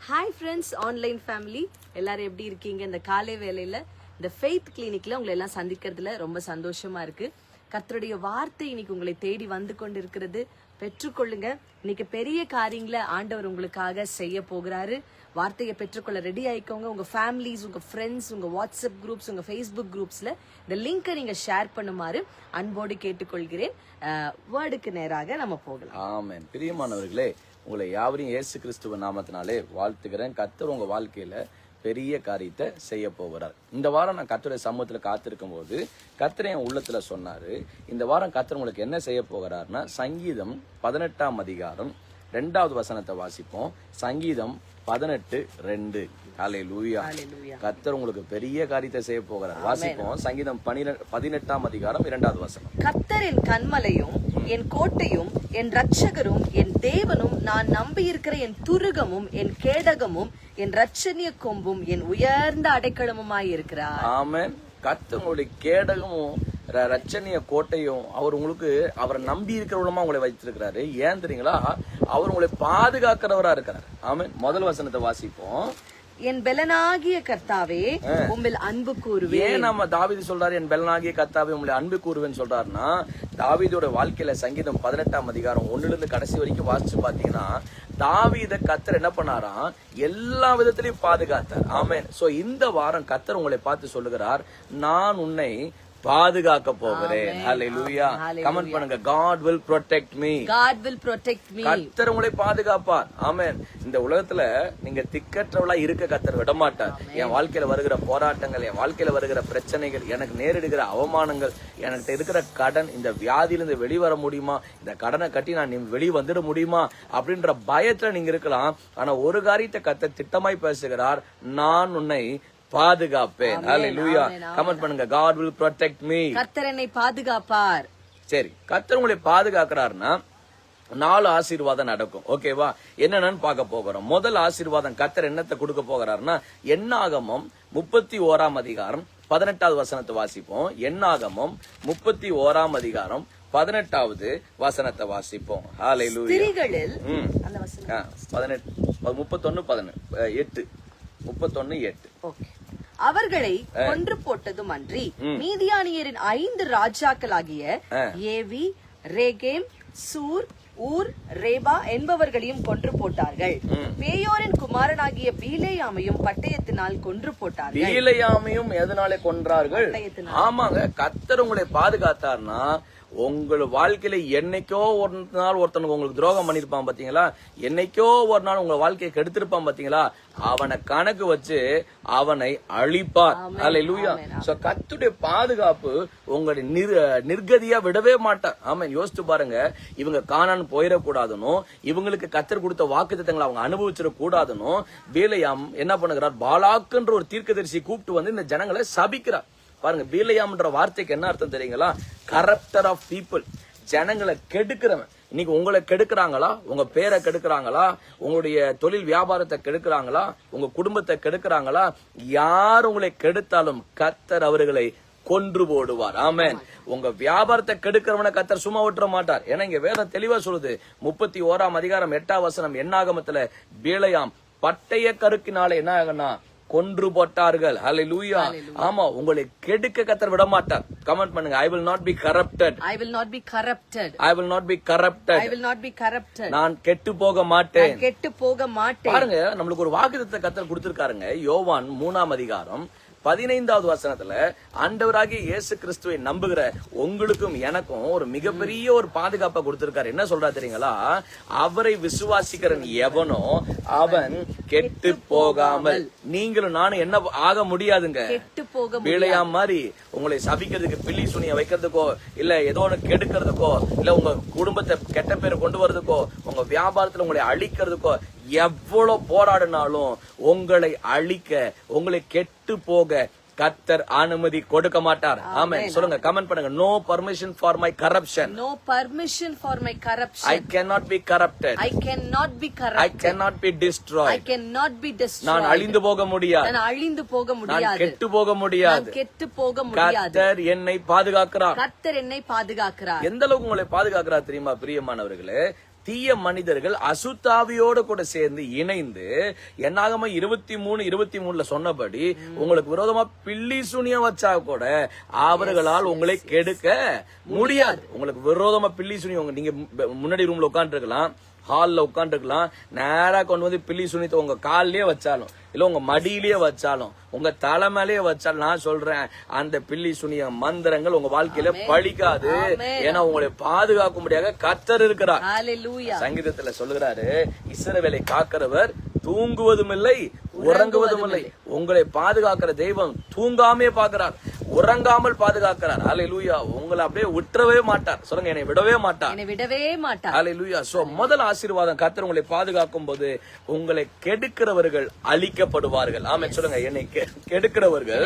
Hi friends, online family எல்லாரும் எப்படி இருக்கீங்க? இந்த காலை வேளையில இந்த ஃபெய்த் கிளினிக்ல உங்களை எல்லாம் சந்திக்கிறதுல ரொம்ப சந்தோஷமா இருக்கு. கர்த்தருடைய வார்த்தை இன்னைக்கு உங்களை தேடி வந்து கொண்டிருக்கிறது. பெற்றுக்கொள்ளுங்க. இன்னைக்கு பெரிய காரியங்களை ஆண்டவர் உங்களுக்காக செய்ய போகிறாரு. வார்த்தையை பெற்றுக்கொள்ள ரெடி ஆயிக்கோங்க. உங்க ஃபேமிலிஸ், உங்க ஃப்ரெண்ட்ஸ், உங்க வாட்ஸ்அப் குரூப்ஸ், உங்க ஃபேஸ்புக் குரூப்ஸ்ல இந்த லிங்கை நீங்க ஷேர் பண்ணுமாறு அன்போடு கேட்டுக்கொள்கிறேன். வேர்டுக்கு நேராக நம்ம போகலாம். ஆமென். பிரியமானவர்களே, உங்களை யாவரையும் இயேசு கிறிஸ்துவ நாமத்தினாலே வாழ்த்துகிறேன். கர்த்தர் உங்க வாழ்க்கையில பெரிய காரியத்தை செய்ய போகிறார். இந்த வாரம் நான் கர்த்தருடைய சமூகத்துல காத்திருக்கும் போது கர்த்தர் என் உள்ளத்துல சொன்னாரு, இந்த வாரம் கர்த்தர் உங்களுக்கு என்ன செய்ய போகிறார்னா, சங்கீதம் 18ஆம் அதிகாரம் 2வது வசனத்தை வாசிப்போம். சங்கீதம் 18:2. ஹல்லேலூயா. கர்த்தர் உங்களுக்கு பெரிய காரியத்தை செய்ய போகிறார். வாசிப்போம். சங்கீதம் 18ஆம் அதிகாரம் 2வது வசனம். கர்த்தர் என் கன்மலையும் என் கோட்டையும் என் ரட்சகரும் என் தேவனும் நான் நம்பியிருக்கிற என் துருகமும் என் கேடகமும் என் ரட்சணிய கொம்பும் என் உயர்ந்த அடைக்கலமுமாய் இருக்கிறார். ஆமென். கர்த்தர் உங்களுடைய கேடகமும் ரட்சணிய கோட்டையும் அவர் உங்களுக்கு அவரை நம்பி இருக்கிறவங்களமா உங்களை வைத்திருக்கிறாரு. ஏன் தெரியுங்களா? அவர் உங்களை பாதுகாக்கிறவரா இருக்கிறார். ஆமென். முதல் வசனத்தை வாசிப்போம். என் பெலனாகிய கர்த்தாவே உம்மில் அன்பு கூறுவேன். ஏன் நம்ம தாவீது சொல்றாரு என் பெலனாகிய கர்த்தாவே உங்களை அன்பு கூறுவேன்னு சொல்றாருன்னா, தாவீதோட வாழ்க்கையில சங்கீதம் 18ஆம் அதிகாரம் 1லிருந்து கடைசி வரைக்கும் வாசிச்சு பாத்தீங்கன்னா, தாவீத கர்த்தர் என்ன பண்ணாராம்? எல்லா விதத்திலையும் பாதுகாத்தார். ஆமென். சோ இந்த வாரம் கர்த்தர் உங்களை பார்த்து சொல்லுகிறார், நான் உன்னை பாதுகாக்க போகிறேன். ஹல்லேலூயா. கமெண்ட் பண்ணுங்க. God will protect me. God will protect me. கர்த்தர் உங்களை பாதுகாப்பார். ஆமென். இந்த உலகத்துல நீங்க திக்கற்றவளா இருக்க கர்த்தர் விட மாட்டார். என் வாழ்க்கையில வருகிற போராட்டங்கள், என் வாழ்க்கையில வருகிற பிரச்சனைகள், எனக்கு நேரிடுகிற அவமானங்கள், எனக்கு இருக்கிற கடன், இந்த வியாதியிலிருந்து வெளிவர முடியுமா, இந்த கடனை கட்டி நான் வெளியே வந்துட முடியுமா அப்படின்ற பயத்துல நீங்க இருக்கலாம். ஆனா ஒரு காரியத்தை கர்த்தர் திட்டமாய் பேசுகிறார், நான் உன்னை பாதுகாப்பேன். ஹல்லேலூயா. கமெண்ட் பண்ணுங்க. God will protect me. கர்த்தர் என்னை பாதுகாப்பார். சரி, கர்த்தர் உங்களை பாதுகாக்கிறார்னா 4 ஆசீர்வாதம் நடக்கும். ஓகேவா? என்னன்னு பார்க்க போகிறோம். முதல் ஆசீர்வாதம் கர்த்தர் என்னத்தை கொடுக்க போகிறார்னா, என்னாகமம் 31ஆம் அதிகாரம் 18வது வசனத்தை வாசிப்போம். என்னாகமம் 31ஆம் அதிகாரம் 18வது வசனத்தை வாசிப்போம். ஹல்லேலூயா. ஸ்திரீகளில் அந்த வசனம் 31:8. 31:8. அவர்களை கொன்று போட்டதும் அன்றி மீதியானியரின் 5 ராஜாக்களாகிய ஏவி, ரேகேம், சூர், ஊர், ரேபா என்பவர்களையும் கொன்று போட்டார்கள். பேயோரின் குமாரனாகிய பீலேயாமையும் பட்டயத்தினால் கொன்று போட்டார்கள். பீலேயாமையும் எதனாலே கொன்றார்கள்? ஆமாங்க. கர்த்தர் உங்களை பாதுகாத்தார்னா, உங்கள் வாழ்க்கையில என்னைக்கோ ஒரு நாள் ஒருத்தனுக்கு உங்களுக்கு துரோகம் பண்ணிருப்பான் பாத்தீங்களா, என்னைக்கோ ஒரு நாள் உங்க வாழ்க்கையை கெடுத்திருப்பான் பாத்தீங்களா, அவனை கணக்கு வச்சு அவனை அழிப்பார். ஹல்லேலூயா. சோ கர்த்தருடைய பாதுகாப்பு உங்களுடைய நிர்கதியா விடவே மாட்டார். ஆமென். யோசிச்சு பாருங்க. இவங்க கானான் போயிடக்கூடாதுன்னு, இவங்களுக்கு கர்த்தர் கொடுத்த வாக்குத்தத்தங்களை அவங்க அனுபவிச்சிட கூடாதுன்னு பீலேயாம் என்ன பண்ணுகிறார்? பாலாக்குன்ற ஒரு தீர்க்கதரிசி கூப்பிட்டு வந்து இந்த ஜனங்களை சபிக்கிறார். பாருங்க, பீலேயாம்ன்ற வார்த்தைக்கு என்ன அர்த்தம் தெரியுங்களா? கரப்டர் ஆஃப் பீப்புள். ஜனங்களை கெடுக்கிறவன். இன்னைக்கு உங்களை கெடுக்கிறாங்களா? உங்க பேரை கெடுக்கிறாங்களா? உங்களுடைய தொழில் வியாபாரத்தை கெடுக்கிறாங்களா? உங்க குடும்பத்தை கெடுக்கிறாங்களா? யார் உங்களை கெடுத்தாலும் கர்த்தர் அவர்களை கொன்று போடுவார். ஆமென். உங்க வியாபாரத்தை கெடுக்கிறவனை கர்த்தர் சும்மா விட்டுற மாட்டார். ஏன்னா இங்க வேதம் தெளிவா சொல்லுது. 31ஆம் அதிகாரம் 8வது வசனம் என்னாகமத்துல, பீலேயாம் பட்டய கருக்கினால என்ன ஆகுனா கொன்று போட்டார்கள். ஹல்லேலூயா. ஆமா, உங்களை கெடுக்க கர்த்தர் விட மாட்டார். கமெண்ட் பண்ணுங்க. I will not be corrupted. I will not be corrupted. I will not be corrupted. I will not be corrupted. நான் கெட்டு போக மாட்டேன். கெட்டு போக மாட்டேன். பாருங்க, நம்மளுக்கு ஒரு வாக்குத்தத்தத்தை கர்த்தர் கொடுத்திருக்காருங்க. யோவான் 3ஆம் அதிகாரம் 15வது வசனத்துல, ஆண்டவராகிய இயேசு கிறிஸ்துவை நம்புகிற உங்களுக்கும் எனக்கும் ஒரு மிகப்பெரிய ஒரு பாதுகாப்பை கொடுத்திருக்காரு. என்ன சொல்றா தெரியுங்களா? அவரை விசுவாசிக்கிறன் எவனோ அவன் கெட்டு போகாமல். நீங்களும் நானும் என்ன ஆக முடியாதுங்க. கெட்டு போக பீலேயாம் மாதிரி உங்களை சபிக்கிறதுக்கு, பில்லி சுனிய வைக்கிறதுக்கோ, இல்ல ஏதோ ஒண்ணு கெடுக்கிறதுக்கோ, இல்ல உங்க குடும்பத்தை கெட்ட பேரை கொண்டு வர்றதுக்கோ, உங்க வியாபாரத்துல உங்களை அழிக்கிறதுக்கோ எவ்வளவு போராடினாலும் உங்களை அழிக்க, உங்களை கெட்டு போக கர்த்தர் அனுமதி கொடுக்க மாட்டார். ஆமென். சொல்லுங்க. கமெண்ட் பண்ணுங்க. No permission for my corruption. No permission for my corruption. I cannot be corrupted. I cannot be corrupted. I cannot be destroyed. I cannot be destroyed. நான் அழிந்து போக முடியாது. நான் அழிந்து போக முடியாது. நான் கெட்டு போக முடியாது. நான் கெட்டு போக முடியாது. கர்த்தர் என்னை பாதுகாக்கிறார். கர்த்தர் என்னை பாதுகாக்கிறார். எந்த அளவுக்கு உங்களை பாதுகாக்கிறார் தெரியுமா பிரியமானவர்களே? தீய மனிதர்கள் அசுத்தாவியோடு கூட சேர்ந்து இணைந்து என்னாகம 23:23 சொன்னபடி உங்களுக்கு விரோதமா பில்லி சுனியம் வச்சா கூட அவர்களால் உங்களை கெடுக்க முடியாது. உங்களுக்கு விரோதமா பில்லி சுனியம், நீங்க முன்னாடி ரூம்ல உட்கார்ந்து இருக்கலாம், ஹால்ல உட்கார்ந்து இருக்கலாம், நேரா கொண்டு வந்து பில்லி சுனியத்தை உங்க கால்லயே வச்சாலும் இல்ல உங்க மடியிலேயே வச்சாலும் உங்க தலைமையிலேயே வச்சாலும் நான் சொல்றேன் அந்த பில்லி சுனிய மந்திரங்கள் உங்க வாழ்க்கையில பழிக்காது. ஏன்னா உங்களை பாதுகாக்கும்படியாக கர்த்தர் இருக்கிறார். சங்கீதத்துல சொல்லுகிறாரு, இஸ்ரவேலை காக்கிறவர் தூங்குவதும் இல்லை உறங்குவதும் இல்லை. உங்களை பாதுகாக்கிற தெய்வம் தூங்காமே பாக்குறார், உறங்காமல் பாதுகாக்கிறார். ஹல்லேலூயா. உங்களை அப்படியே விட்டுறவே மாட்டார். சொல்லுங்க, என்னை விடவே மாட்டார். ஹல்லேலூயா. சோ முதல் ஆசீர்வாதம், கர்த்தர் உங்களை பாதுகாக்கும் போது உங்களை கெடுக்கிறவர்கள் அழிக்கப்படுவார்கள். ஆமென். சொல்லுங்க, என்னை கெடுக்கிறவர்கள்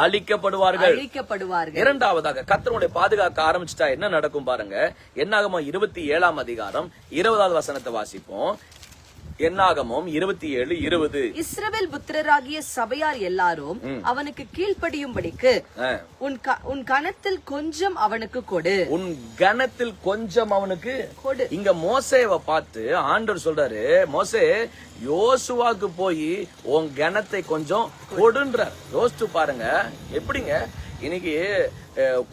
அழிக்கப்படுவார்கள். இரண்டாவதாக, கர்த்தர் உங்களை பாதுகாக்க ஆரம்பிச்சுட்டா என்ன நடக்கும் பாருங்க. என்னாகமம் 27ஆம் அதிகாரம் 20வது வசனத்தை வாசிப்போம். என்னாகமம் 27:20. இஸ்ரவேல் புத்திரராகிய சபையார் எல்லாரும் அவனுக்கு கீழ்ப்படியும்படிக்கு உன் கணத்தில் கொஞ்சம் அவனுக்கு கொடு. உன் கணத்தில் கொஞ்சம் அவனுக்கு கொடு. இங்க மோசேவை பார்த்து ஆண்டவர் சொல்றாரு, மோசே யோசுவாக்கு போய் உன் கணத்தை கொஞ்சம் கொடுன்றார். யோசிச்சு பாருங்க, எப்படிங்க இன்னைக்கு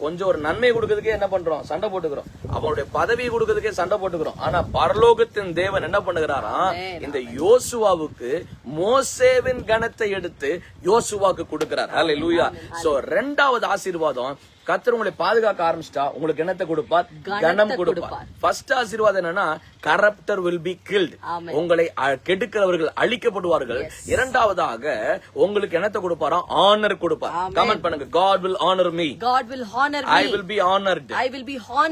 கொஞ்சம் ஒரு நன்மை கொடுக்கறதுக்கே என்ன பண்றோம், சண்டை போட்டுக்கிறோம். அவனுடைய பதவியை கொடுக்கறதுக்கே சண்டை போட்டுக்கிறோம். ஆனா பரலோகத்தின் தேவன் என்ன பண்ணுகிறாராம், இந்த யோசுவாவுக்கு மோசேவின் கணத்தை எடுத்து யோசுவாக்கு கொடுக்கிறார். ஹல்லேலூயா. சோ இரண்டாவது ஆசீர்வாதம், கர்த்தர் உங்களை பாதுகாக்க ஆரம்பிச்சிட்டா உங்களுக்கு என்னத்தை கொடுப்பார், கணம் கொடுப்பார். ஃபர்ஸ்ட் ஆசீர்வாதம் என்னன்னா, கரப்டர் will be killed. உங்களை கெடுக்கிறவர்கள் அழிக்கப்படுவார்கள். இரண்டாவதாக உங்களுக்கு என்னத்தை கொடுப்பாரா, ஆனர் கொடுப்பார். கமெண்ட் பண்ணுங்க, God will honor me. I will be honored.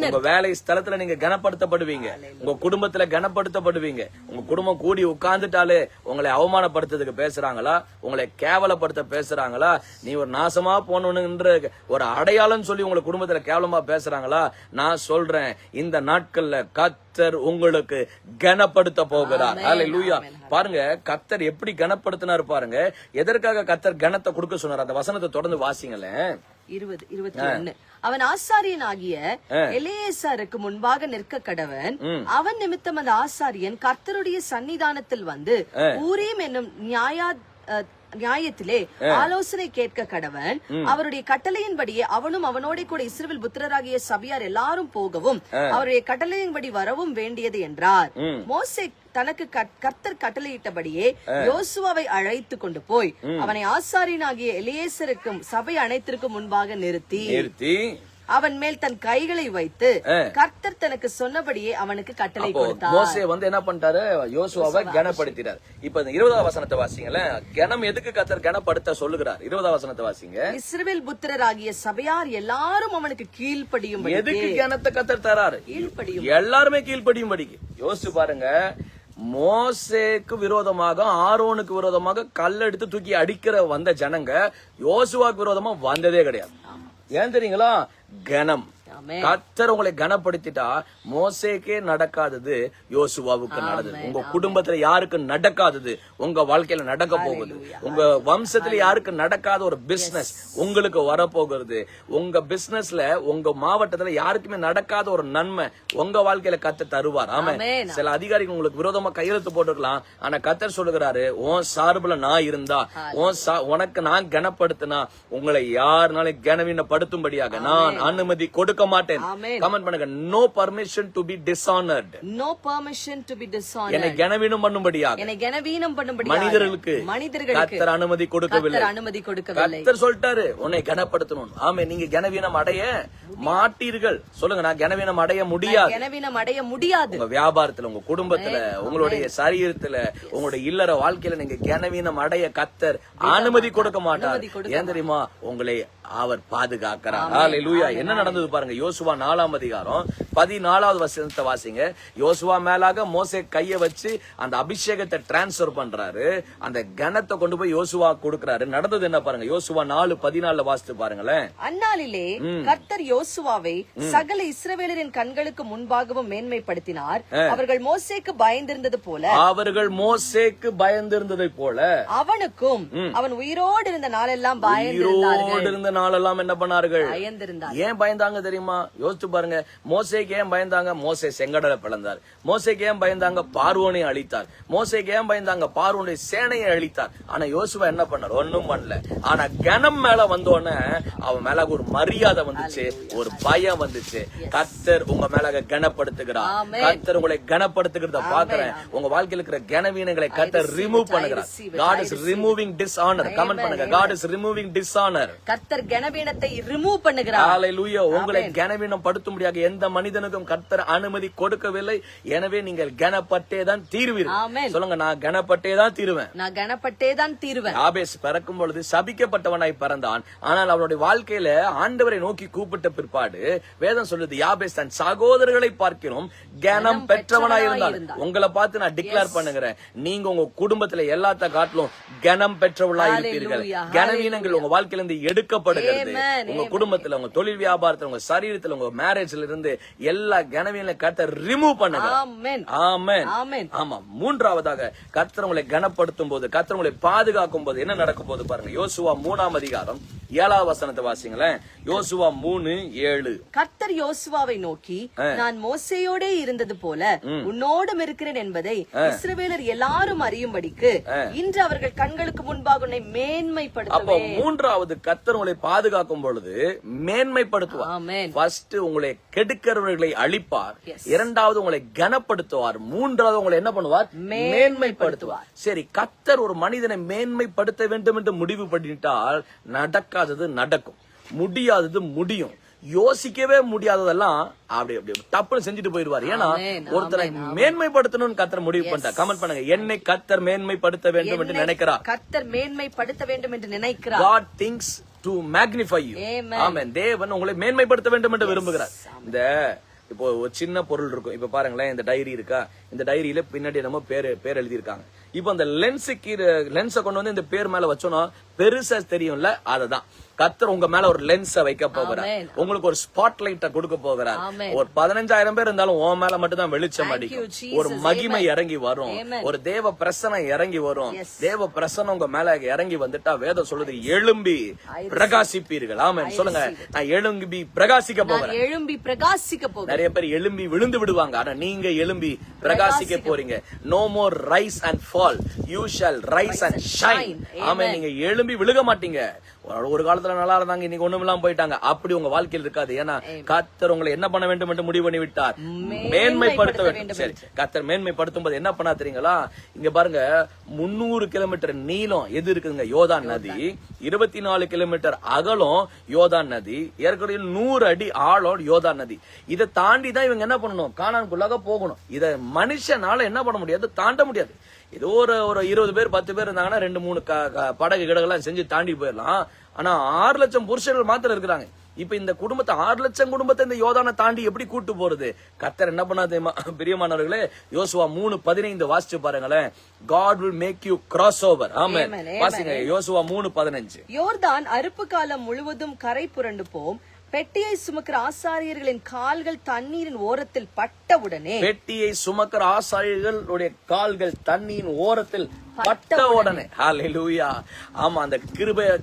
உங்க வேலை ஸ்தலத்துல நீங்க கனப்படுத்தப்படுவீங்க, உங்க குடும்பத்துல கனப்படுத்தப்படுவீங்க. உங்க குடும்பம் கூடி உட்கார்ந்துட்டாலே உங்களை அவமானப்படுத்துறதுக்கு பேசுறாங்களா, உங்களை கேவலப்படுத்த பேசுறாங்களா, நீ ஒரு நாசமா போனவனுன்ற ஒரு அடையாளம் சொல்லி உங்க குடும்பத்துல கேவலமா பேசுறாங்களா, நான் சொல்றேன் இந்த நாட்கள்ல கர்த்தர் உங்களுக்கு கனப்படுத்த போகிறார். ஹல்லேலூயா. பாருங்க, கர்த்தர் எப்படி கனப்படுத்தினார் பாருங்க. எதற்காக கர்த்தர் கனத்தை கொடுக்க சொன்னார், அந்த வசனத்தை தொடர்ந்து வாசிங்களேன். 20:21. அவன் ஆசாரியன் ஆகிய எலியேசருக்கு முன்பாக நிற்க கடவன். அவன் நிமித்தம் அந்த ஆசாரியன் கர்த்தருடைய சன்னிதானத்தில் வந்து ஊரீம் என்னும் நியாயத்திலே ஆலோசனை கேட்க கடவன். அவருடைய கட்டளையின்படியே அவனும் அவனோட கூட இஸ்ரவேல் புத்திரராகிய சபையார் எல்லாரும் போகவும் அவருடைய கட்டளையின்படி வரவும் வேண்டியது என்றார். மோசே தனக்கு கர்த்தர் கட்டளையிட்டபடியே யோசுவாவை அழைத்து கொண்டு போய் அவனை ஆசாரியனாகிய எலியேசருக்கும் சபை அனைத்திற்கும் முன்பாக நிறுத்தி அவன் மேல் தன் கைகளை வைத்து கர்த்தர் தனக்கு சொன்னபடியே அவனுக்கு கட்டளை கொடுத்தார். மோசே வந்து என்ன பண்ணிட்டாரு, யோசுவாவை கனப்படுத்தினார். இப்ப 20வது வசனத்தை வாசிங்களேன். கனம் எதுக்கு கர்த்தர் கனப்படுத்த சொல்லுகிறார், 20வது வசனத்தை வாசிங்க. இஸ்ரவேல் புத்திரராகிய சபையார் எல்லாரும் அவனுக்கு கீழ்ப்படியும். எதுக்கு கனத்தை கர்த்தர் தராரு, எல்லாருமே கீழ்ப்படியும்படிக்கு. யோசிச்சு பாருங்க, மோசேக்கு விரோதமாக ஆரோனுக்கு விரோதமாக கல்லெடுத்து தூக்கி அடிக்கிற வந்த ஜனங்க யோசுவாக்கு விரோதமா வந்ததே கிடையாது. ஏன் தெரியுங்களா, கனம். கர்த்தர் உங்களை கனப்படுத்திட்டா மோசேக்கே நடக்காதது யோசுவாவுக்கு நடந்தது. உங்க குடும்பத்துல யாருக்கு நடக்காதது உங்க வாழ்க்கையில நடக்க போகுது. உங்க வம்சத்துல யாருக்கு நடக்காத ஒரு பிசினஸ் உங்களுக்கு வரப்போகிறது. உங்க பிசினஸ்ல உங்க மாவட்டத்துல யாருக்குமே நடக்காத ஒரு நன்மை உங்க வாழ்க்கையில கர்த்தர் தருவார். ஆமா, சில அதிகாரிகள் உங்களுக்கு விரோதமா கையெழுத்து போட்டுக்கலாம். ஆனா கர்த்தர் சொல்லுகிறாரு, உன் சார்புல நான் இருந்தா, உனக்கு நான் கனப்படுத்தினா உங்களை யாருனாலும் கனவீனப்படுத்தும்படியாக நான் அனுமதி கொடுக்க மாட்டேன். கமெண்ட் பண்ணுங்க, no permission to be dishonored. No permission to be dishonored. என்னை கனவீனம் பண்ணும்படியாக மனிதர்களுக்கு கர்த்தர் அனுமதி கொடுக்கவில்லை. கர்த்தர் சொல்லிட்டாரு உன்னை கனப்படுத்தணும். ஆமே, நீங்க கனவீனம் அடைய மாட்டீர்கள். சொல்லுங்க, நான் கனவீனம் அடைய முடியாது. உங்க வியாபாரத்துல, உங்க குடும்பத்துல, உங்களுடைய சரீரத்துல, உங்களுடைய இல்லற வாழ்க்கையில நீங்க கனவீனம் அடைய கர்த்தர் அனுமதி கொடுக்க மாட்டார். ஏன் தெரியுமா, உங்களை அவர் பாதுகாக்கிறார். ஹல்லேலூயா. என்ன நடந்தது பாருங்க, யோசுவா 4ஆம் அதிகாரம் 14வது வசனத்தை வாசிங்க. யோசுவா மேலாக மோசே கைய வச்சு அந்த அபிஷேகத்தை டிரான்ஸ்பர் பண்றாரு. அந்த கனத்தை கொண்டு போய் யோசுவா கொடுக்கிறாரு. நடந்தது என்ன பாருங்க, யோசுவா 4:14 வாசித்து பாருங்களேன். அந்நாளிலே கர்த்தர் யோசுவாவை சகல இஸ்ரவேலரின் கண்களுக்கு முன்பாகவும் மேன்மைப்படுத்தினார். அவர்கள் மோசேக்கு பயந்திருந்தது போல அவனுக்கும் அவன் உயிரோடு இருந்த நாளெல்லாம் பயந்திருந்தார்கள். நாளெல்லாம் என்ன பண்ணார்கள், ஏன் பயந்தாங்க தெரியுமா? யோசிச்சு பாருங்க, மோசே மோசேக்கு ஏன் பயந்தாங்க? மோசே செங்கடலை பிளந்தார். மோசேக்கு ஏன் பயந்தாங்க? பார்வோனை அழித்தார். மோசேக்கு ஏன் பயந்தாங்க? பார்வோனுடைய சேனையை அழித்தார். ஆனா யோசுவா என்ன பண்ணார்? ஒண்ணும் பண்ணல. ஆனா கனம் மேல வந்தோடனே அவன் மேல ஒரு மரியாதை வந்துச்சு, ஒரு பயம் வந்துச்சு. கர்த்தர் உங்க மேல கனப்படுத்துகிறார். கர்த்தர் உங்களை கனப்படுத்துகிறத பாக்குறேன். உங்க வாழ்க்கையில் இருக்கிற கனவீனங்களை கர்த்தர் ரிமூவ் பண்ணுகிறார். God is removing dishonor. Comment பண்ணுங்க, God is removing dishonor. கர்த்தர் கனவீனத்தை ரிமூவ் பண்ணுகிறார். ஹalleluya. உங்களை கனவீனம் படுத்த முடியாத எந்த மனிதனுக்கும் கர்த்தர் அனுமதி கொடுக்கவில்லை. எனவே நீங்கள் கனப்பட்டே தான் தீருவீர்கள். சொல்லுங்க, நான் கனப்பட்டே தான் தீருவேன். நான் கனப்பட்டே தான் தீருவேன். யாபேஸ் பிறக்கும் பொழுது சபிக்கப்பட்டவனாய் பிறந்தான். ஆனால் அவனுடைய வாழ்க்கையில ஆண்டவரை நோக்கி கூப்பிட்ட பிற்பாடு வேதம் சொல்லுது, யாபேஸ் தன் சகோதரர்களை பார்க்கிறோம் கனம் பெற்றவனாய் இருந்தான். உங்களை பார்த்து நான் டிக்ளேர் பண்ணுகிறேன், நீங்க உங்க குடும்பத்துல எல்லாத்த காட்டிலும் கனம் பெற்றவர்களாய் இருப்பீர்கள். கனவீனங்கள் உங்க வாழ்க்கையில இருந்து எடுக்கப்படுகிறது. உங்க குடும்பத்துல, உங்க தொழில் வியாபாரத்துல, உங்க சரீரத்துல, உங்க மேரேஜ்ல இருந்து எல்லா கனவீன கர்த்தர் ரிமூவ் பண்ணுங்க. ஆமென். ஆமா. மூன்றாவதாக கர்த்தர் உங்களை கனப்படுத்தும் போது, கர்த்தர் உங்களை பாதுகாக்கும் போது என்ன நடக்கும் போது பாருங்க. யோசுவா 3ஆம் அதிகாரம் 7ஆம் வசனத்தை வாசிங்களேன். யோசுவா 3:7. கர்த்தர் யோசுவாவை நோக்கி, நான் மோசேயோட இருந்தது போல உன்னோடும் இருக்கிறேன் என்பதை இஸ்ரவேலர் எல்லாரும் அறியும்படிக்கு இன்று அவர்கள் கண்களுக்கு முன்பாக உன்னை மேன்மைப்படுத்துவேன். அப்போ மூன்றாவது கர்த்தர் உங்களை பாதுகாக்கும் பொழுது மேன்மைப்படுத்துவார். ஃபர்ஸ்ட் உங்களை கெடுக்கிறவர்களை அழிப்பார். இரண்டாவது உங்களை கனப்படுத்துவார். மூன்றாவது உங்களை என்ன பண்ணுவார்? மேன்மைப்படுத்துவார். சரி, கர்த்தர் ஒரு மனிதனை மேன்மைப்படுத்த வேண்டும் என்று முடிவு பண்ணிட்டால் நடக்காதது நடக்கும், முடியாதது முடியும். யோசிக்கவே முடியாததெல்லாம் அப்படி அப்படி டப்புன்னு செஞ்சுட்டு போயிருவார். ஏன்னா ஒருத்தரை மேன்மைப்படுத்தணும்னு கர்த்தர் முடிவு பண்ணிட்டார். கமெண்ட் பண்ணுங்க, என்னை கர்த்தர் மேன்மைப்படுத்த வேண்டும் என்று நினைக்கிறார். கர்த்தர் மேன்மைப்படுத்த வேண்டும் என்று நினைக்கிறார். God thinks to magnify you. ஆமென். தேவன் உங்களை மேன்மைப்படுத்த வேண்டும் என்று விரும்புகிறார். இந்த இப்போ ஒரு சின்ன பொருள் இருக்கும். இப்ப பாருங்களேன், இந்த டைரி இருக்கா, இந்த டைரியில பின்னாடி நம்ம பேர் எழுதி இருக்காங்க. இப்போ அந்த லென்ஸை கொண்டு வந்து இந்த பேர் மேல வச்சோம்னா பெருசா தெரியும்ல, அதுதான் கர்த்தர் உங்க மேல ஒரு லென்ஸ வைக்க போகிறார். உங்களுக்கு ஒரு ஸ்பாட் லைட்ட கொடுக்க போகிறார். ஒரு 15,000 பேர் இருந்தாலும் உன் மேல மட்டும் தான் வெளிச்சம் அடிக்கும். ஒரு மகிமை இறங்கி வரும், ஒரு தேவ பிரசனம் இறங்கி வரும். தேவ பிரசனம் உங்க மேல இறங்கி வந்துட்டா வேதம் சொல்லுது, எழும்பி பிரகாசிப்பீர்கள். ஆமென். சொல்லுங்க, நான் எழும்பி பிரகாசிக்க போகிறேன். எழும்பி பிரகாசிக்க போகிறேன். நிறைய பேர் எழும்பி விழுந்து விடுவாங்க, ஆனா நீங்க எழும்பி பிரகாசிக்க போறீங்க. No more rise and fall, you shall rise and shine. Amen. நீங்க எழும்பி விழுக மாட்டீங்க. ஒரு காலத்துல நல்லா இருந்தாங்க, இன்னைக்கு ஒண்ணுமில்லாம போயிட்டாங்க. அப்படி உங்க வாழ்க்கையில் இருக்காது. ஏன்னா கர்த்தர் உங்களை என்ன பண்ண வேண்டும் என்று முடிவு பண்ணி விட்டார், மேன்மைப்படுத்த வேண்டும். சரி, கர்த்தர் மேன்மைப்படுத்தும் போது என்ன பண்ணா தெரியுங்களா? இங்க பாருங்க, 300 கிலோமீட்டர் நீளம் எது இருக்குதுங்க? யோர்தான் நதி. 24 கிலோமீட்டர் அகலம் யோர்தான் நதி. ஏற்கனவே 100 அடி ஆழம் யோர்தான் நதி. இதை தாண்டி தான் இவங்க என்ன பண்ணணும்? கானானுக்குள்ளாக போகணும். இதை மனுஷனால என்ன பண்ண முடியாது, தாண்ட முடியாது. ஏதோ ஒரு 20 பேர் 10 பேர் இருந்தாங்கன்னா 2-3 படகு கிடகெல்லாம் செஞ்சு தாண்டி போயிடலாம். ஆனா 6 லட்சம் புருஷர்கள் மாத்திரம் இருக்கிறாங்க. இப்ப இந்த குடும்பத்தை 6 லட்சம் குடும்பத்தை இந்த யோர்தானை தாண்டி எப்படி கூட்டு போறது? கர்த்தர் என்ன பண்ணா தெரியுமா பிரியமானவர்களே? யோசுவா 3:15 வாசிச்சு பாருங்களேன். God will make you cross over. ஆமென். வாசிங்க யோசுவா 3:15. யோர்தான் அறுப்பு காலம் முழுவதும் கரை புரண்டு போம். பெட்டியை சுமக்கிற ஆசாரியர்களின் கால்கள் தண்ணீரின் ஓரத்தில் பட்டவுடனே, பெட்டியை சுமக்கிற ஆசாரியர்களுடைய கால்கள் தண்ணீரின் ஓரத்தில் பட்ட உடனே. ஹல்லேலூயா. ஆமா, அந்த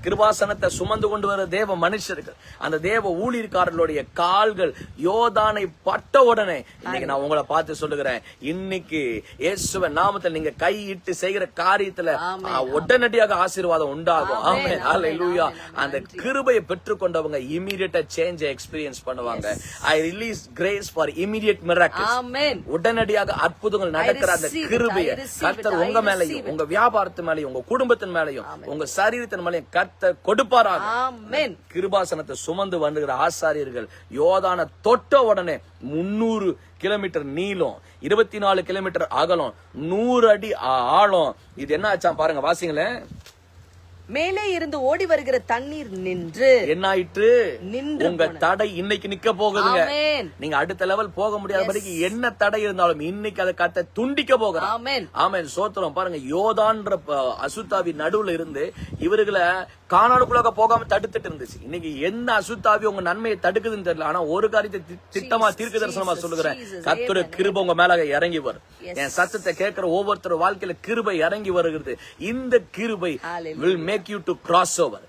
கிருபாசனத்தை சுமந்து கொண்டு வர தேவ மனுஷர்கள், அந்த தேவ ஊழியக்காரர்களுடைய கால்கள் யோர்தானை பட்ட உடனே. இன்னைக்கு நான் உங்களை பார்த்து சொல்லுகிறேன், இன்னைக்கு இயேசுவின் நாமத்தில் நீங்க கையிட்டு செய்கிற காரியத்துல உடனடியாக ஆசீர்வாதம் உண்டாகும். ஆமென். ஹல்லேலூயா. அந்த கிருபையை பெற்றுக்கொண்டவங்க இமிடியேட்டா சேஞ்ச் எக்ஸ்பீரியன்ஸ் பண்ணுவாங்க. I release grace for immediate miracles. Amen. உடனடியாக அற்புதங்கள் நடக்கிற அந்த கிருபையை கர்த்தர் உங்க மேலயும், உங்க வியாபாரத்து மேலயும், உங்க குடும்பத்தின் மேலயும், உங்க சரீரத்தின் மேலயும் கர்த்தர் கொடுப்பாராக. ஆமென். கிருபாசனத்தை சுமந்து வந்துகிற ஆசாரியர்கள் யோர்தானை தொட்ட உடனே 300 கிலோமீட்டர் நீளம், 24 கிலோமீட்டர் அகலம், 100 அடி ஆழம். இது என்ன ஆச்சா பாருங்க, வாசிங்களேன். மேலே இருந்து ஓடி வருகிற தண்ணீர் நின்று என்ன ஆயிற்று? நின்று. உங்க தடை இன்னைக்கு நிக்க போகுதுங்க. நீங்க அடுத்த லெவல் போக முடியாதபடிக்கு என்ன தடை இருந்தாலும் இன்னைக்கு அதை கத்த துண்டிக்க போகிறார். ஆமென். ஆமென். சோத்திரம். பாருங்க, யோர்தான்ற அசுத்தாவி நடுவுல இருந்து இவர்களை கானானுக்குள்ளாக போகாம தடுத்துட்டு இருந்துச்சு. இன்னைக்கு என்ன அசுத்தாவி உங்க நன்மையை தடுக்குதுன்னு தெரியல. ஆனா ஒரு காரியத்தை திட்டமா தீர்க்க தரிசனமா சொல்லுகிறேன், கர்த்தருடைய கிருபை உங்க மேல இறங்கி வரும். என் சத்தத்தை கேட்கிற ஒவ்வொருத்தர் வாழ்க்கையில கிருபை இறங்கி வருகிறது. இந்த கிருபை will make make you to cross over.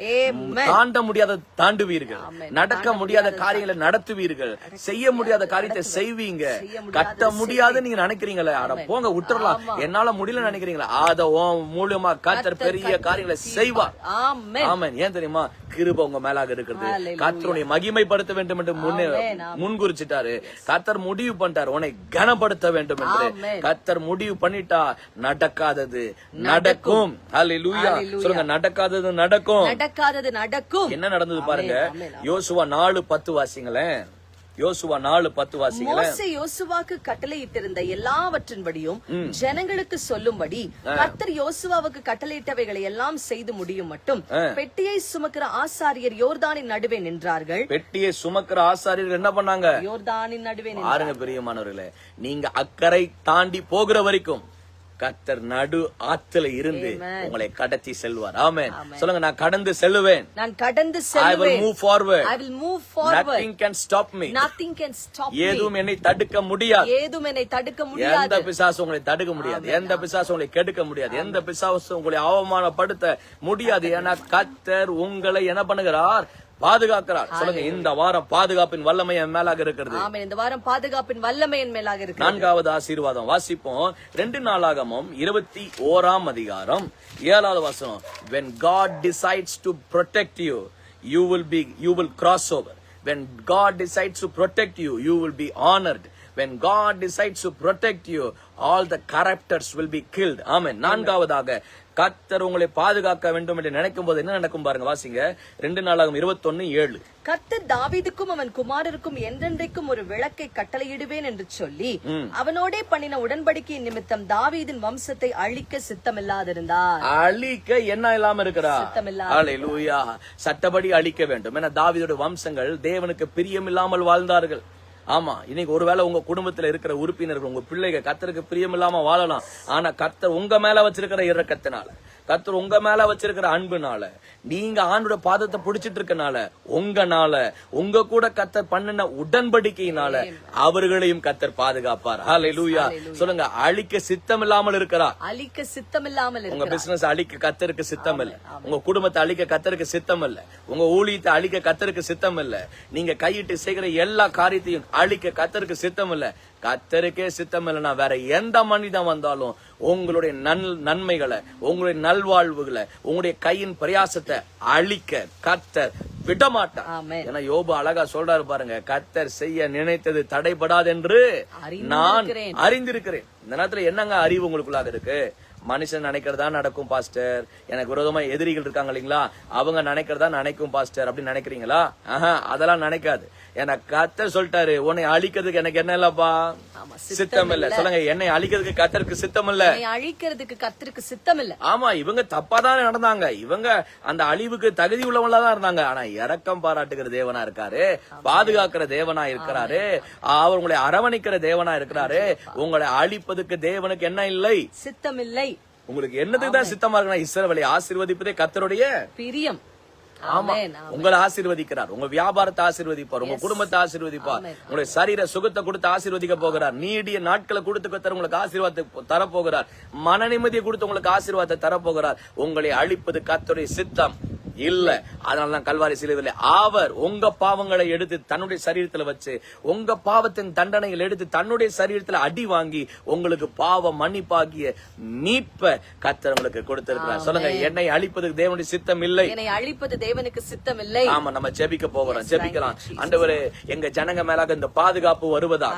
தாண்ட முடியாத தாண்டுவீர்கள், நடக்க முடியாத காரியங்களை நடத்துவீர்கள், செய்ய முடியாத காரியத்தை செய்வீங்க. கட்ட முடியாது நீங்க நினைக்கிறீங்களே, அட போங்க விட்டுறலாம், என்னால முடியல நினைக்கிறீங்களா, அத மூலியமா கர்த்தர் பெரிய காரியங்களை செய்வார். ஆமென். ஏன் தெரியுமா? கிருபை உங்க மேலாக இருக்கிறது. கர்த்தருடைய மகிமைப்படுத்த வேண்டும் என்று முன்குறிச்சிட்டாரு. கர்த்தர் முடிவு பண்ணிட்டார் உன்னை கனப்படுத்த வேண்டும் என்று. கர்த்தர் முடிவு பண்ணிட்டா நடக்காதது நடக்கும். ஹல்லேலூயா. சொல்லுங்க, நடக்காதது நடக்கும். நடக்காதது நடக்கும். என்ன நடந்தது பாருங்க. யோசுவா 4:10 வாசிங்களேன். யோசுவா 4:10 வாசிங்களேன். மோசே யோசுவாக்கு கட்டளையிட்டிருந்த எல்லாவற்றின்படியும் ஜனங்களுக்கு சொல்லும்படி கர்த்தர் யோசுவாவுக்கு கட்டளையிட்டவைகளை எல்லாம் செய்து முடியும் மட்டும் பெட்டியை சுமக்கிற ஆசாரியர் யோர்தானின் நடுவே நின்றார்கள். பெட்டியை சுமக்கிற ஆசாரியர்கள் என்ன பண்ணாங்க? யோர்தானின் நடுவே. பாருங்க பிரியமானவர்களே, நீங்க அக்கறை தாண்டி போகிற வரைக்கும் கர்த்தர் நடு ஆத்துல இருந்து உங்களை கடத்தி செல்வார். ஆமென். சொல்லுங்க, நான் கடந்து செல்லுவேன். நான் கடந்து செல்வேன். I will move forward. I will move forward. Nothing can stop me. Nothing can stop me. ஏதும் என்னை தடுக்க முடியாது. ஏதும் என்னை தடுக்க முடியாது. எந்த பிசாசு உங்களை தடுக்க முடியாது. எந்த பிசாசு உங்களை கெடுக்க முடியாது. எந்த பிசாசு உங்களை அவமானப்படுத்த முடியாது. ஏன்னா கர்த்தர் உங்களை என்ன பண்ணுகிறார்? பாதுகாக்கிறார். சொல்லுங்க, இந்த வாரம் பாதுகாப்பின் வல்லமை என் மேலாக இருக்கிறது. ஆமென். இந்த வாரம் பாதுகாப்பின் வல்லமை என் மேலாக இருக்கிறது. 4வது ஆசீர்வாதம் வாசிப்போம். 2 நாளாகமம் 21ஆம் அதிகாரம் 7வது வசனம். When God decides to protect you, you will cross over. When God decides to protect you, you will be honored. When God decides to protect you, all the corruptors will be killed. ஆமென். 4வதாக கர்த்தர் உங்களை பாதுகாக்க வேண்டும் என்று நினைக்கும் போது என்ன நடக்கும் பாருங்க. வாசிங்க. 2 நாளாகமம் 21:7. கர்த்தர் தாவீதுக்கும் அவன் குமாரருக்கும் என்றென்றைக்கும் ஒரு விளக்கை கட்டளையிடுவேன் என்று சொல்லி அவனோடே பண்ணின உடன்படிக்கையின் நிமித்தம் தாவீதின் வம்சத்தை அழிக்க சித்தமில்லாதிருந்தார். அழிக்க என்ன இல்லாம இருக்கிறா? ஹல்லேலூயா. சட்டப்படி அழிக்க வேண்டும். ஏன்னா தாவீதுடைய வம்சங்கள் தேவனுக்கு பிரியமில்லாமல் வாழ்ந்தார்கள். ஆமா, இன்னைக்கு ஒருவேளை உங்க குடும்பத்துல இருக்கிற உறுப்பினர்கள், உங்க பிள்ளைகள் கர்த்தருக்கு பிரியமில்லாம வாழலாம். ஆனா கர்த்தர் உங்க மேல வச்சிருக்கிற இரக்கத்தினால, கர்த்தர் உங்க மேல வச்சிருக்கிற அன்புனால, நீங்க ஆண்டோட பாதத்தை பிடிச்சிட்டு இருக்கனால, உங்கனால, உங்க கூட கர்த்தர் பண்ணின உடன்படிக்கையினால அவர்களையும் கர்த்தர் பாதுகாப்பார். ஹல்லேலூயா. சொல்லுங்க, அழிக்க சித்தம் இல்லாமல் இருக்கிறா. அழிக்க சித்தம் இல்லாமல். உங்க பிசினஸ் அழிக்க கர்த்தருக்கு சித்தம் இல்ல. உங்க குடும்பத்தை அழிக்க கர்த்தருக்கு சித்தம் இல்ல. உங்க ஊழியத்தை அழிக்க கர்த்தருக்கு சித்தம் இல்ல. நீங்க கையிட்டு செய்கிற எல்லா காரியத்தையும் அழிக்க கர்த்தருக்கு சித்தம் இல்ல. கர்த்தருக்கே சித்தம் இல்லைன்னா வேற எந்த மனிதன் வந்தாலும் உங்களுடைய நன்மைகளை, உங்களுடைய நல்வாழ்வுகளை, உங்களுடைய கையின் பிரயாசத்தை அழிக்க கர்த்தர் விடமாட்டார். ஏன்னா யோபு அழகா சொல்றாரு பாருங்க, கர்த்தர் செய்ய நினைத்தது தடைபடாது என்று நான் அறிந்திருக்கிறேன். இந்த நேரத்துல என்னங்க அறிவு உங்களுக்குள்ளாக இருக்கு? மனுஷன் நினைக்கிறதா நடக்கும் பாஸ்டர், எனக்கு விரோதமா எதிரிகள் இருக்காங்க இல்லீங்களா, அவங்க நினைக்கிறதா நினைக்கும் பாஸ்டர் அப்படின்னு நினைக்கிறீங்களா? அதெல்லாம் நினைக்காது. ஏன்னா கர்த்தர் சொல்லிட்டாரு, உன்னை அழிக்கிறதுக்கு எனக்கு என்ன இல்லப்பா சித்தம் இல்ல. சொல்லுங்க, என்னை அழிக்கிறதுக்கு கர்த்தருக்கு சித்தம் இல்ல. அழிக்கிறதுக்கு கர்த்தருக்கு சித்தம் இல்ல. ஆமா, இவங்க தப்பாதான் நடந்தாங்க. இவங்க அந்த அழிவுக்கு தகுதி உள்ளவங்களா தான் இருந்தாங்க. ஆனா இரக்கம் பாராட்டுகிற தேவனா இருக்காரு, பாதுகாக்கிற தேவனா இருக்கிறாரு, அவர் உங்களை அரவணைக்கிற தேவனா இருக்கிறாரு. உங்களை அழிப்பதுக்கு தேவனுக்கு என்ன இல்லை? சித்தம் இல்லை. உங்களுக்கு என்னதுக்கு தான் சித்தமா இருக்குன்னா இஸ்ரவேலை ஆசீர்வதிப்பதே கர்த்தருடைய பிரியம். ஆமா, உங்களை ஆசீர்வதிக்கிறார், உங்க வியாபாரத்தை ஆசீர்வதிப்பார், உங்க குடும்பத்தை ஆசீர்வதிப்பார், உங்களுடைய சரீர சுகத்தை கொடுத்து ஆசீர்வதிக்க போகிறார், நீடிய நாட்களை கொடுத்து கர்த்தர் உங்களுக்கு ஆசீர்வாதத்தை தரப்போகிறார், மன நிம்மதியை கொடுத்து உங்களுக்கு ஆசீர்வாதத்தை தரப்போகிறார். உங்களை அழிப்பது கர்த்தருடைய சித்தம் இல்ல. அதனாலதான் கல்வாரி சிலுவையிலே அவர் உங்க பாவங்களை எடுத்து தன்னுடைய சரீரத்துல வச்சு, உங்க பாவத்தின் தண்டனைகள் எடுத்து தன்னுடைய சரீரத்துல அடி வாங்கி உங்களுக்கு பாவ மன்னிப்பாகிய மீட்ப கர்த்தர் உங்களுக்கு கொடுத்திருக்கிறார். சொல்லுங்க, என்னை அழிப்பதுக்கு தேவனுடைய சித்தம் இல்லை. என்னை அழிப்பது தேவனுக்கு சித்தம் இல்லை. ஆமா, நம்ம ஜெபிக்க போகிறோம். ஜெபிக்கலாம். ஆண்டவரே, எங்க ஜனங்க மேலாக இந்த பாதுகாப்பு வருவதா?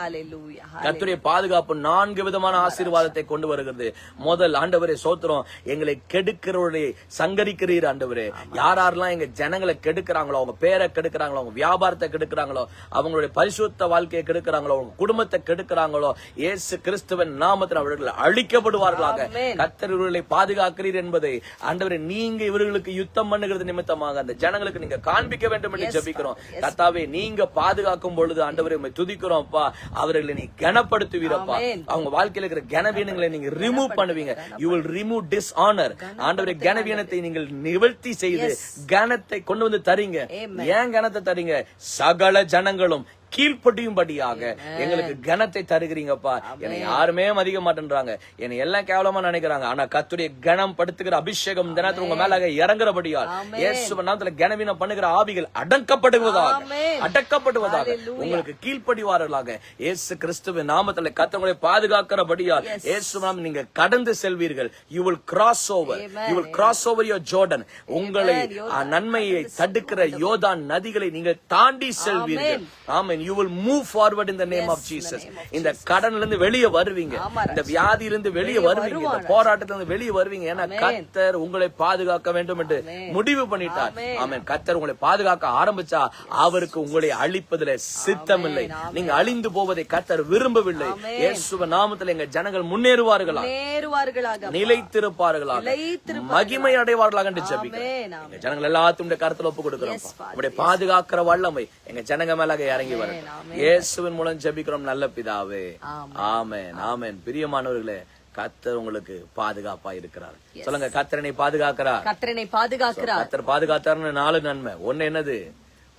கர்த்தருடைய பாதுகாப்பு 4 விதமான ஆசீர்வாதத்தை கொண்டு வருகிறது. முதல், ஆண்டவரே சோத்திரம், எங்களை கெடுக்கிறவர்களை சங்கரிக்கிறீர். ஆண்டவரே, யாரெல்லாம் எங்க ஜனங்களை கெடுக்கிறாங்களோ, அவங்க பேரை கெடுக்கிறாங்களோ, அவங்க வியாபாரத்தை கெடுக்கிறாங்களோ, அவங்களுடைய பரிசுத்த வாழ்க்கையை கெடுக்கிறாங்களோ, அவங்க குடும்பத்தை கெடுக்கிறாங்களோ, இயேசு கிறிஸ்துவின் நாமத்தில் அவர்கள் அழிக்கப்படுவார்களாக. கர்த்தர் இவர்களை பாதுகாக்கிறீர் என்பதை ஆண்டவரே நீங்க இவர்களுக்கு யுத்தம் பண்ணுகிறது நிமித்தமாக அந்த ஜனங்களுக்கு நீங்க காண்பிக்க வேண்டும் என்று ஜெபிக்கிறோம். கர்த்தாவே, நீங்க பாதுகாக்கும் பொழுது ஆண்டவரே உம்மை துதிக்கிறோம்ப்பா. அவர்களை நீ கனப்படுத்துவீரப்பா. அவங்க வாழ்க்கையில இருக்கிற கனவீனங்களை நீங்க ரிமூவ் பண்ணுவீங்க. You will remove dishonour. ஆண்டவரே, கனவீனத்தை நீங்கள் நிவர்த்தி செய்து கனத்தை கொண்டு வந்து தரீங்க. ஏன் கனத்தை தரீங்க? சகல ஜனங்களும் கீழ்ப்படியும்படியாக எங்களுக்கு கனத்தை தருகிறீங்கப்பா. என்னை யாருமே மதிக்க மாட்டேன்றாங்க, என்னை எல்லாம் கேவலமா நினைக்கிறாங்க. ஆனா கர்த்தருடைய கனம் படுத்துகிற அபிஷேகம் தினத்துல உங்க மேல இறங்குறபடியால் இயேசுவின் நாமத்துல கனவீனம் பண்ணுகிற ஆவிகள் அடக்கப்படுவதாக உங்களுக்கு கீழ்ப்படிவார்களாக இயேசு கிறிஸ்துவின் நாமத்துல கர்த்தரை பாதுகாக்கிறபடியால் இயேசுவின் நாமத்தில் நீங்க கடந்து செல்வீர்கள். you will cross over your Jordan. உங்களை நன்மையை தடுக்கிற யோர்தான் நதிகளை நீங்கள் தாண்டி செல்வீர்கள். ஆமென். you will move forward in the name of Jesus. இந்த கடன்ல இருந்து வெளியே வருவீங்க, இந்த வியாதியிலிருந்து வெளியே வருவீங்க, இந்த போராட்டத்திலிருந்து வெளியே வருவீங்க. ஏன்னா கர்த்தர் உங்களை பாதுகாக்க வேண்டும் என்று முடிவு பண்ணிட்டார். ஆமென். கர்த்தர் உங்களை பாதுகாக்க ஆரம்பிச்சா அவருக்கு உங்களை அழிப்பதில் சித்தமில்லை. நீங்க அழிந்து போவதை கர்த்தர் விரும்பவில்லை. இயேசுவின் நாமத்தில் எங்க ஜனங்கள் முன்னேறுவார்களாக, நிலைத்திருப்பார்களாக, மகிமை அடைவார்களாக என்று ஜெபிக்கிறேன். எங்க ஜனங்கள் எல்லாத்தையும் கருத்துல ஒப்பு கொடுக்கிறோம். உங்களுடைய பாதுகாக்கிற வல்லமை எங்க ஜனங்க மேல இறங்கி வரும். இயேசுவின் மூலம் ஜெபிக்கிறோம் நல்ல பிதாவே. ஆமென். ஆமென். பிரியமானவர்களே, கர்த்தர் உங்களுக்கு பாதுகாப்பா இருக்கிறார். சொல்லுங்க, கர்த்தரனை பாதுகாக்கிறார். கர்த்தர் பாதுகாத்தார்னு 4 நன்மை. ஒண்ணு என்னது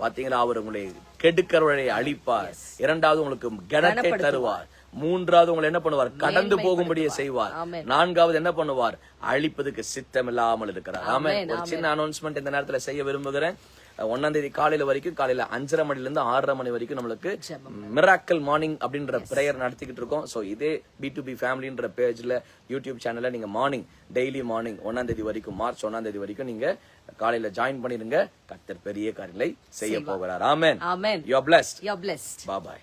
பாத்தீங்களா? அவர் உங்களை கெடுக்கிறவரை அழிப்பார். 2வது உங்களுக்கு கனத்தை தருவார். 3வது உங்களை என்ன பண்ணுவார்? கடந்து போகும்படியே செய்வார். 4வது என்ன பண்ணுவார்? அழிப்பதுக்கு சித்தம் இல்லாமல் இருக்கிறார். ஆமென். ஒரு சின்ன அனௌன்ஸ்மெண்ட் இந்த நேரத்துல செய்ய விரும்புகிறேன். 1ஆம் தேதி காலையில வரைக்கும், காலையில 5:30 மணில இருந்து 6:30 மணி வரைக்கும் நம்மளுக்கு மிராக்கிள் மார்னிங் அப்படின்ற பிரேயர் நடத்திக்கிட்டு இருக்கோம். சோ இதே B2B ஃபேமிலின்ற பேஜ்ல யூடியூப் சேனல்ல நீங்க டெய்லி மார்னிங் 1ஆம் தேதி வரைக்கும், மார்ச் 1ஆம் தேதி வரைக்கும் நீங்க காலையில ஜாயின் பண்ணிருங்க. கர்த்தர் பெரிய காரியங்களை செய்ய போகிறார். ஆமென். You are blessed. Bye bye.